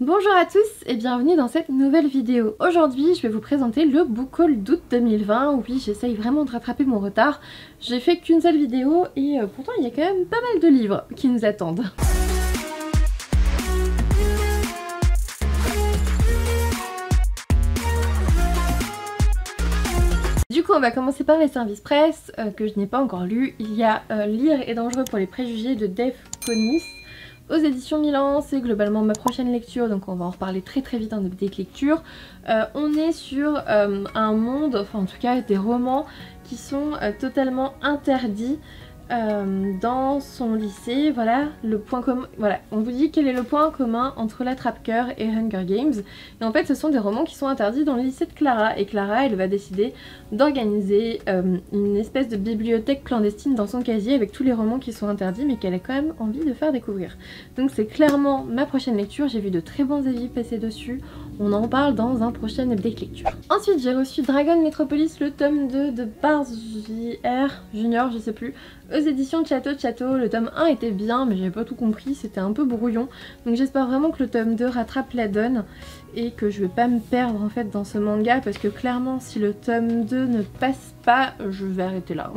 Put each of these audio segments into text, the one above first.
Bonjour à tous et bienvenue dans cette nouvelle vidéo. Aujourd'hui je vais vous présenter le book haul d'août 2020. Oui, j'essaye vraiment de rattraper mon retard. J'ai fait qu'une seule vidéo et pourtant il y a quand même pas mal de livres qui nous attendent. Du coup on va commencer par les services presse que je n'ai pas encore lus. Il y a Lire est dangereux pour les préjugés de Dave Conis aux éditions Milan. C'est globalement ma prochaine lecture, donc on va en reparler très vite en update lecture. On est sur un monde, enfin en tout cas des romans qui sont totalement interdits dans son lycée. Voilà le point commun. Voilà, on vous dit quel est le point commun entre l'Attrape-Cœur et Hunger Games. Et en fait ce sont des romans qui sont interdits dans le lycée de Clara, et Clara elle va décider d'organiser une espèce de bibliothèque clandestine dans son casier avec tous les romans qui sont interdits mais qu'elle a quand même envie de faire découvrir. Donc c'est clairement ma prochaine lecture, j'ai vu de très bons avis passer dessus, on en parle dans un prochain update lecture. Ensuite j'ai reçu Dragon Metropolis, le tome 2 de Barz J.R. Junior, je sais plus, aux éditions Château. Le tome 1 était bien mais j'avais pas tout compris, c'était un peu brouillon, donc j'espère vraiment que le tome 2 rattrape la donne et que je vais pas me perdre en fait dans ce manga, parce que clairement si le tome 2 ne passe pas, je vais arrêter là.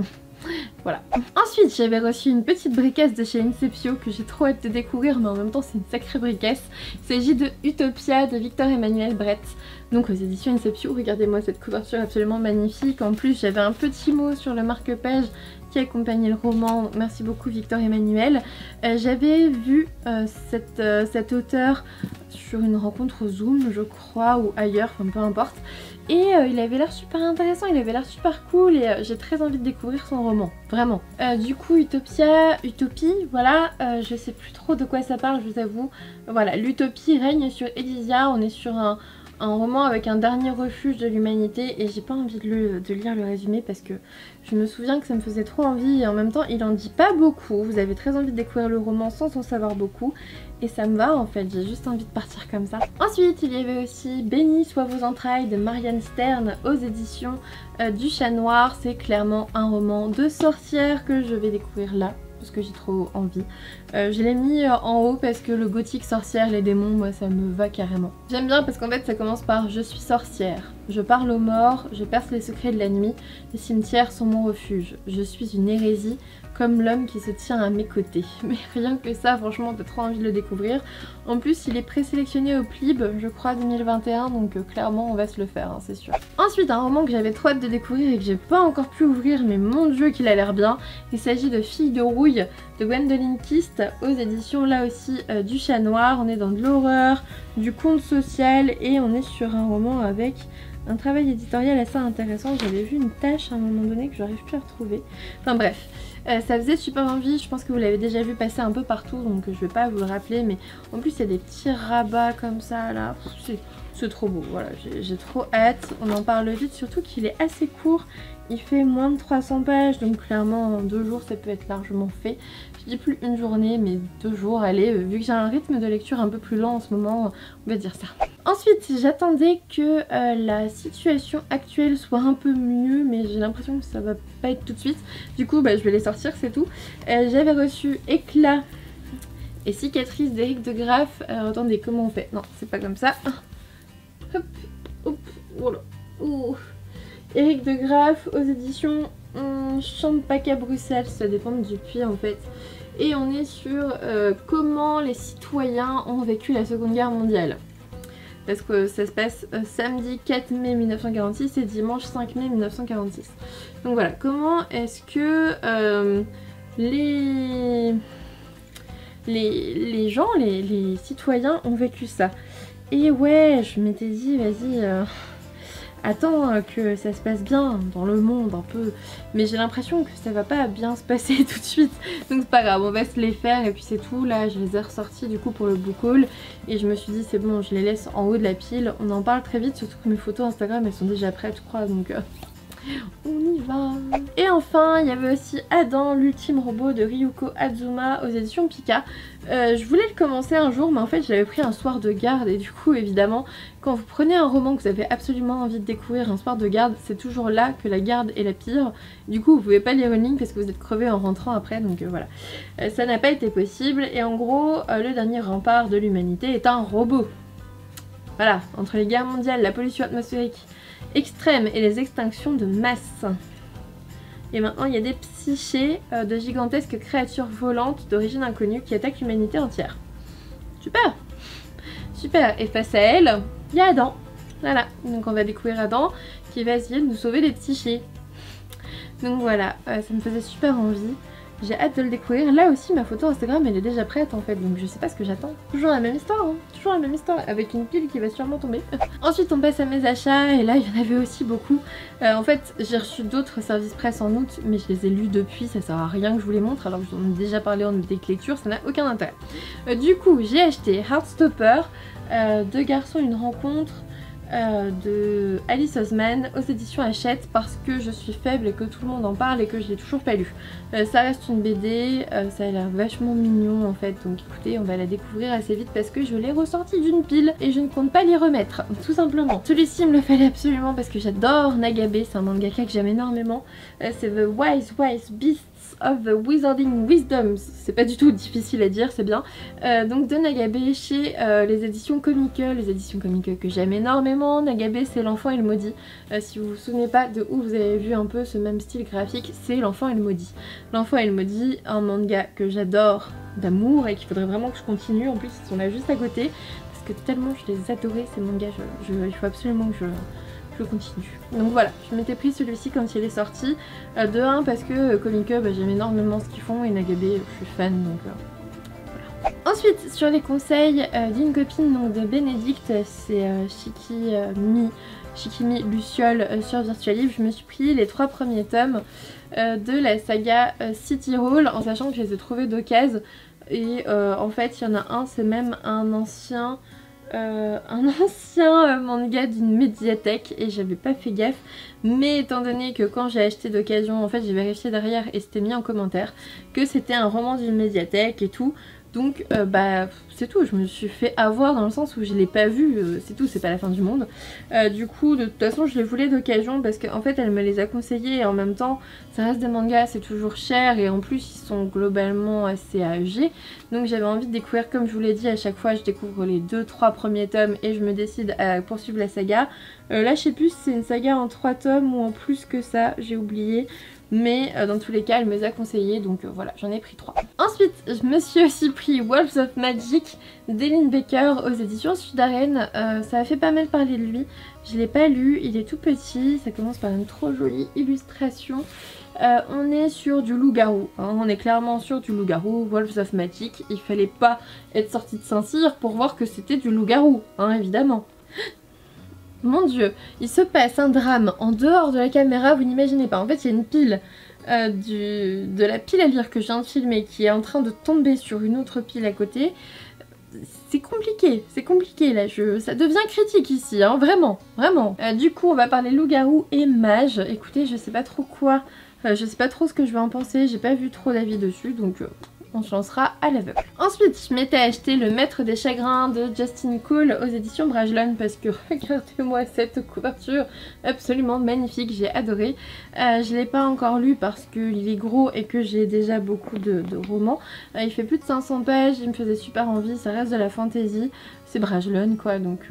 Voilà. Ensuite j'avais reçu une petite briquesse de chez Inceptio que j'ai trop hâte de découvrir, mais en même temps c'est une sacrée briquesse. Il s'agit de Utopia de Victor Emmanuel Brett, donc aux éditions Inceptio. Regardez-moi cette couverture absolument magnifique. En plus j'avais un petit mot sur le marque-page qui accompagnait le roman, merci beaucoup Victor Emmanuel. J'avais vu cet auteur sur une rencontre Zoom je crois, ou ailleurs, enfin peu importe, et il avait l'air super intéressant, il avait l'air super cool, et j'ai très envie de découvrir son roman, vraiment. Du coup Utopie, voilà, je sais plus trop de quoi ça parle, je vous avoue. Voilà, l'utopie règne sur Elysia, on est sur un roman avec un dernier refuge de l'humanité, et j'ai pas envie de lire le résumé parce que je me souviens que ça me faisait trop envie, et en même temps il en dit pas beaucoup. Vous avez très envie de découvrir le roman sans en savoir beaucoup, et ça me va en fait, j'ai juste envie de partir comme ça. Ensuite il y avait aussi Béni soient vos entrailles de Marianne Stern aux éditions du Chat Noir. C'est clairement un roman de sorcière que je vais découvrir là, parce que j'ai trop envie. Je l'ai mis en haut parce que le gothique sorcière, les démons, moi ça me va carrément. J'aime bien parce qu'en fait ça commence par: je suis sorcière, je parle aux morts, je perce les secrets de la nuit, les cimetières sont mon refuge, je suis une hérésie comme l'homme qui se tient à mes côtés. Mais rien que ça, franchement, t'as trop envie de le découvrir. En plus, il est présélectionné au PLIB, je crois 2021, donc clairement on va se le faire, hein, c'est sûr. Ensuite, un roman que j'avais trop hâte de découvrir et que j'ai pas encore pu ouvrir, mais mon dieu qu'il a l'air bien. Il s'agit de Fille de rouille de Gwendoline Kist aux éditions là aussi du Chat Noir. On est dans de l'horreur, du conte social, et on est sur un roman avec un travail éditorial assez intéressant. J'avais vu une tâche à un moment donné que j'arrive plus à retrouver. Enfin bref, ça faisait super envie, je pense que vous l'avez déjà vu passer un peu partout, donc je vais pas vous le rappeler, mais en plus il y a des petits rabats comme ça là, c'est trop beau, voilà, j'ai trop hâte. On en parle vite, surtout qu'il est assez court, il fait moins de 300 pages, donc clairement en 2 jours ça peut être largement fait. Je dis plus une journée, mais 2 jours, allez, vu que j'ai un rythme de lecture un peu plus lent en ce moment, on va dire ça. Ensuite, j'attendais que la situation actuelle soit un peu mieux, mais j'ai l'impression que ça va pas être tout de suite. Du coup, je vais les sortir, c'est tout. J'avais reçu Éclat et Cicatrices d'Éric de Graff. Alors attendez, comment on fait? Non, c'est pas comme ça. Hop, hop, voilà. Ouh. Éric de Graff aux éditions Champac à Bruxelles, ça dépend du puits en fait. Et on est sur comment les citoyens ont vécu la Seconde Guerre mondiale. Parce que ça se passe samedi 4 mai 1946 et dimanche 5 mai 1946. Donc voilà, comment est-ce que les gens, les citoyens ont vécu ça. Et ouais, je m'étais dit, vas-y, attends que ça se passe bien dans le monde un peu, mais j'ai l'impression que ça va pas bien se passer tout de suite, donc c'est pas grave, on va se les faire et puis c'est tout. Là je les ai ressortis du coup pour le book haul et je me suis dit c'est bon, je les laisse en haut de la pile, on en parle très vite, surtout que mes photos Instagram elles sont déjà prêtes je crois, donc on y va. Et enfin il y avait aussi Adam, l'ultime robot de Ryuko Azuma aux éditions Pika. Je voulais le commencer un jour mais en fait je l'avais pris un soir de garde, et du coup évidemment quand vous prenez un roman que vous avez absolument envie de découvrir un soir de garde, c'est toujours là que la garde est la pire. Du coup vous pouvez pas lire une ligne parce que vous êtes crevé en rentrant après, donc voilà. Ça n'a pas été possible, et en gros le dernier rempart de l'humanité est un robot. Voilà, entre les guerres mondiales, la pollution atmosphérique extrême et les extinctions de masse. Et maintenant il y a des psychés de gigantesques créatures volantes d'origine inconnue qui attaquent l'humanité entière. Super! Super! Et face à elle, il y a Adam. Voilà, donc on va découvrir Adam qui va essayer de nous sauver des psychés. Donc voilà, ça me faisait super envie. J'ai hâte de le découvrir. Là aussi ma photo Instagram elle est déjà prête en fait, donc je sais pas ce que j'attends. Toujours la même histoire, hein. Toujours la même histoire, avec une pile qui va sûrement tomber. Ensuite on passe à mes achats, et là il y en avait aussi beaucoup. En fait j'ai reçu d'autres services presse en août, mais je les ai lus depuis, ça sert à rien que je vous les montre, alors que j'en ai déjà parlé en déc lecture, ça n'a aucun intérêt. Du coup j'ai acheté Heartstopper, Deux garçons une rencontre, de Alice Oseman aux éditions Hachette, parce que je suis faible et que tout le monde en parle et que je l'ai toujours pas lu. Ça reste une BD, ça a l'air vachement mignon en fait, donc écoutez, on va la découvrir assez vite parce que je l'ai ressorti d'une pile et je ne compte pas l'y remettre, tout simplement. Celui-ci il me le fallait absolument parce que j'adore Nagabe, c'est un mangaka que j'aime énormément. C'est The Wise Beasts of the Wizarding Wisdoms, c'est pas du tout difficile à dire, c'est bien. Donc de Nagabe chez les éditions Comique, les éditions Comique que j'aime énormément. Nagabe c'est L'Enfant et le Maudit. Si vous vous souvenez pas de où vous avez vu un peu ce même style graphique, c'est L'Enfant et le Maudit. L'Enfant et le Maudit, un manga que j'adore d'amour et qu'il faudrait vraiment que je continue, en plus ils sont là juste à côté, parce que tellement je les adorais ces mangas, il faut absolument que je continue. Donc voilà, je m'étais pris celui-ci quand il est sorti. De 1 parce que Comique, j'aime énormément ce qu'ils font, et Nagabe, je suis fan, donc voilà. Ensuite, sur les conseils d'une copine donc de Bénédicte, c'est Shikimi Luciole sur Virtualib, je me suis pris les 3 premiers tomes de la saga City Roll, en sachant que je les ai trouvés d'occasion. Et en fait, il y en a un, c'est même un ancien manga d'une médiathèque et j'avais pas fait gaffe, mais étant donné que quand j'ai acheté d'occasion, en fait j'ai vérifié derrière et c'était mis en commentaire que c'était un roman d'une médiathèque et tout, donc bah c'est tout, je me suis fait avoir dans le sens où je l'ai pas vu, c'est tout, c'est pas la fin du monde. Du coup de toute façon je les voulais d'occasion parce qu'en fait elle me les a conseillés, et en même temps ça reste des mangas, c'est toujours cher, et en plus ils sont globalement assez âgés, donc j'avais envie de découvrir, comme je vous l'ai dit, à chaque fois je découvre les 2-3 premiers tomes et je me décide à poursuivre la saga. Là je sais plus si c'est une saga en 3 tomes ou en plus que ça, j'ai oublié. Mais dans tous les cas elle me les a conseillés, donc voilà, j'en ai pris 3. Ensuite je me suis aussi pris Wolves of Magic d'Elin Baker aux éditions Sudaren. Ça a fait pas mal parler de lui, je l'ai pas lu, il est tout petit, ça commence par une trop jolie illustration. On est sur du loup-garou, hein, on est clairement sur du loup-garou, Wolves of Magic, il fallait pas être sorti de Saint-Cyr pour voir que c'était du loup-garou, hein, évidemment. Mon dieu, il se passe un drame en dehors de la caméra, vous n'imaginez pas. En fait, il y a une pile de la pile à lire que je viens de filmer qui est en train de tomber sur une autre pile à côté. C'est compliqué là, ça devient critique ici, hein, vraiment, vraiment. Du coup, on va parler loup-garou et mage. Écoutez, je sais pas trop quoi, je sais pas trop ce que je vais en penser, j'ai pas vu trop d'avis dessus, donc on se lancera à l'aveugle. Ensuite, je m'étais acheté Le Maître des Chagrins de Justin Cole aux éditions Brajlon parce que regardez-moi cette couverture absolument magnifique, j'ai adoré. Je l'ai pas encore lu parce qu'il est gros et que j'ai déjà beaucoup de romans. Il fait plus de 500 pages, il me faisait super envie, ça reste de la fantasy, c'est Brajlon quoi, donc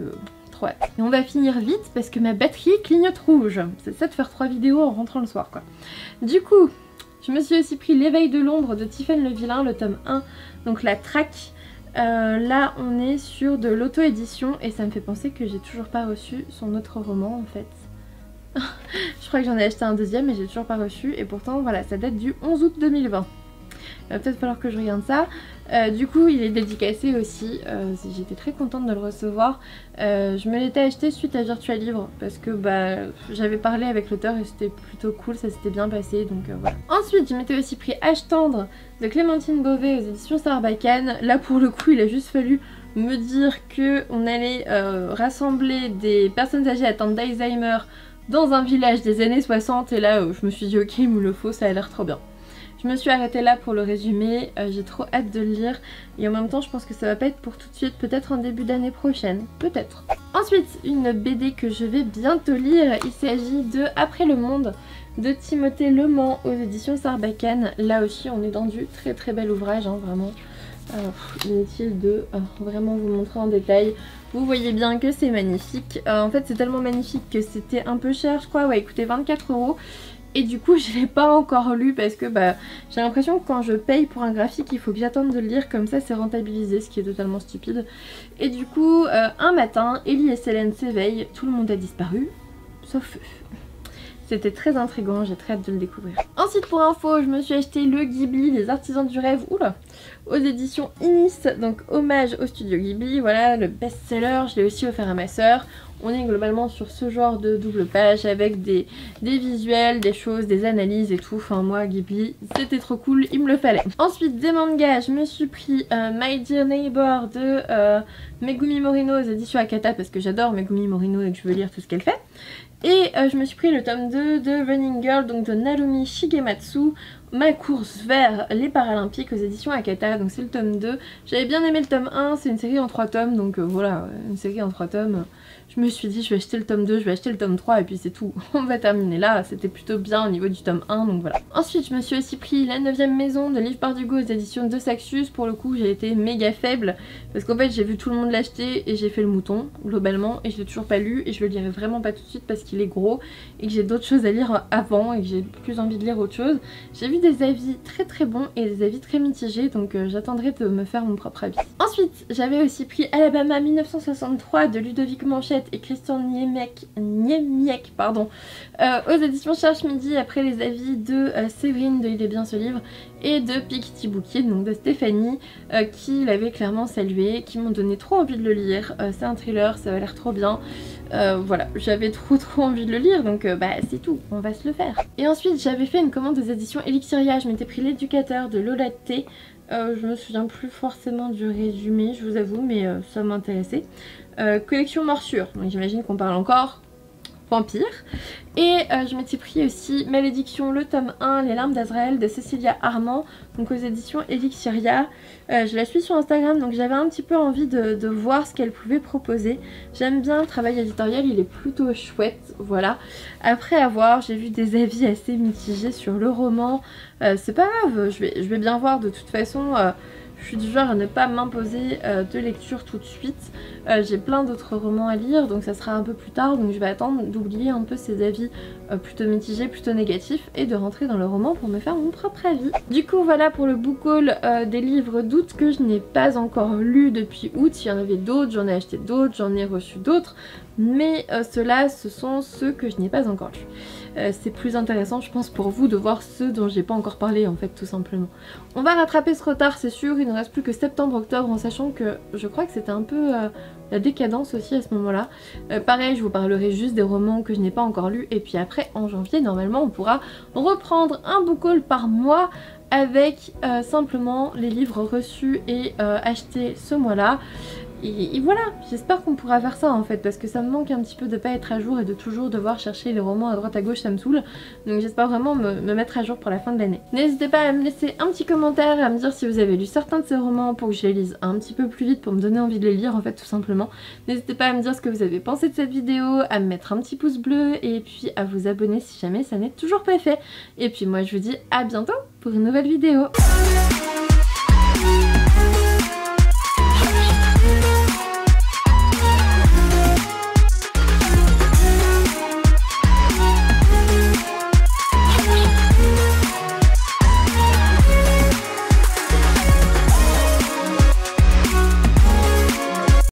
trop hâte. Et on va finir vite parce que ma batterie clignote rouge. C'est ça de faire 3 vidéos en rentrant le soir quoi. Du coup, je me suis aussi pris L'éveil de l'ombre de Tiphaine Le Vilain, le tome 1, donc la traque. Là on est sur de l'auto-édition et ça me fait penser que j'ai toujours pas reçu son autre roman en fait. Je crois que j'en ai acheté un deuxième et j'ai toujours pas reçu, et pourtant voilà, ça date du 11 août 2020. Il va peut-être falloir que je regarde ça. Du coup il est dédicacé aussi, j'étais très contente de le recevoir. Je me l'étais acheté suite à Virtualivre parce que bah j'avais parlé avec l'auteur et c'était plutôt cool, ça s'était bien passé, donc voilà. Ensuite je m'étais aussi pris Âge tendre de Clémentine Beauvais aux éditions Sarbacane. Là pour le coup il a juste fallu me dire qu'on allait rassembler des personnes âgées atteintes d'Alzheimer dans un village des années 60, et là je me suis dit ok il me le faut, ça a l'air trop bien. Je me suis arrêtée là pour le résumé, j'ai trop hâte de le lire, et en même temps je pense que ça va pas être pour tout de suite, peut-être en début d'année prochaine, peut-être. Ensuite, une BD que je vais bientôt lire, il s'agit de Après le monde de Timothée Lemans aux éditions Sarbacane. Là aussi on est dans du très bel ouvrage, hein, vraiment. Inutile de vraiment vous montrer en détail. Vous voyez bien que c'est magnifique. En fait c'est tellement magnifique que c'était un peu cher je crois, ouais il coûtait 24 €. Et du coup je l'ai pas encore lu parce que j'ai l'impression que quand je paye pour un graphique il faut que j'attende de le lire, comme ça c'est rentabilisé, ce qui est totalement stupide. Et du coup un matin Ellie et Selene s'éveillent, tout le monde a disparu sauf eux. C'était très intriguant, j'ai très hâte de le découvrir. Ensuite pour info, je me suis acheté le Ghibli, les artisans du rêve, oula, aux éditions Inis, donc hommage au studio Ghibli, voilà le best-seller, je l'ai aussi offert à ma soeur. On est globalement sur ce genre de double page avec des visuels, des choses, des analyses et tout. Enfin moi Ghibli, c'était trop cool, il me le fallait. Ensuite des mangas, je me suis pris My Dear Neighbor de Megumi Morino aux éditions Akata parce que j'adore Megumi Morino et que je veux lire tout ce qu'elle fait. Et je me suis pris le tome 2 de Running Girl, donc de Narumi Shigematsu, ma course vers les Paralympiques aux éditions Akata, donc c'est le tome 2. J'avais bien aimé le tome 1, c'est une série en 3 tomes, donc voilà, une série en 3 tomes. Je me suis dit je vais acheter le tome 2, je vais acheter le tome 3 et puis c'est tout. On va terminer là, c'était plutôt bien au niveau du tome 1, donc voilà. Ensuite je me suis aussi pris La 9ème maison de Liv Bardugo aux éditions de Saxus. Pour le coup j'ai été méga faible parce qu'en fait j'ai vu tout le monde l'acheter et j'ai fait le mouton globalement et je l'ai toujours pas lu et je le lirai vraiment pas tout de suite parce qu'il est gros et que j'ai d'autres choses à lire avant et que j'ai plus envie de lire autre chose. J'ai vu des avis très très bons et des avis très mitigés, donc j'attendrai de me faire mon propre avis. Ensuite j'avais aussi pris Alabama 1963 de Ludovic Manchette et Christian Niemiec pardon, aux éditions Cherche Midi, après les avis de Séverine de Il est bien ce livre et de Pikiti Bouquet, donc de Stéphanie, qui l'avait clairement salué, qui m'ont donné trop envie de le lire. C'est un thriller, ça a l'air trop bien. Voilà, j'avais trop envie de le lire, donc c'est tout, on va se le faire. Et ensuite j'avais fait une commande des éditions Elixiria, je m'étais pris L'éducateur de Lola T. Je me souviens plus forcément du résumé, je vous avoue, mais ça m'intéressait. Collection Morsure, donc j'imagine qu'on parle encore vampire. Et je m'étais pris aussi Malédiction, le tome 1, Les larmes d'Azraël de Cécilia Armand, donc aux éditions Elixiria. Je la suis sur Instagram, donc j'avais un petit peu envie de voir ce qu'elle pouvait proposer. J'aime bien le travail éditorial, il est plutôt chouette, voilà. Après avoir, j'ai vu des avis assez mitigés sur le roman. C'est pas grave, je vais bien voir de toute façon. Je suis du genre à ne pas m'imposer de lecture tout de suite. J'ai plein d'autres romans à lire, donc ça sera un peu plus tard, donc je vais attendre d'oublier un peu ces avis plutôt mitigés, plutôt négatifs, et de rentrer dans le roman pour me faire mon propre avis. Du coup voilà pour le book haul des livres d'août que je n'ai pas encore lu depuis août. Il y en avait d'autres, j'en ai acheté d'autres, j'en ai reçu d'autres, mais ceux-là ce sont ceux que je n'ai pas encore lus. C'est plus intéressant je pense pour vous de voir ceux dont j'ai pas encore parlé en fait, tout simplement. On va rattraper ce retard c'est sûr, il ne reste plus que septembre-octobre, en sachant que je crois que c'était un peu la décadence aussi à ce moment-là. Pareil, je vous parlerai juste des romans que je n'ai pas encore lus, et puis après en janvier normalement on pourra reprendre un book haul par mois avec simplement les livres reçus et achetés ce mois-là. Et voilà, j'espère qu'on pourra faire ça en fait, parce que ça me manque un petit peu de pas être à jour et de toujours devoir chercher les romans à droite à gauche, ça me saoule. Donc j'espère vraiment me mettre à jour pour la fin de l'année. N'hésitez pas à me laisser un petit commentaire, à me dire si vous avez lu certains de ces romans pour que je les lise un petit peu plus vite, pour me donner envie de les lire en fait, tout simplement. N'hésitez pas à me dire ce que vous avez pensé de cette vidéo, à me mettre un petit pouce bleu et puis à vous abonner si jamais ça n'est toujours pas fait. Et puis moi je vous dis à bientôt pour une nouvelle vidéo.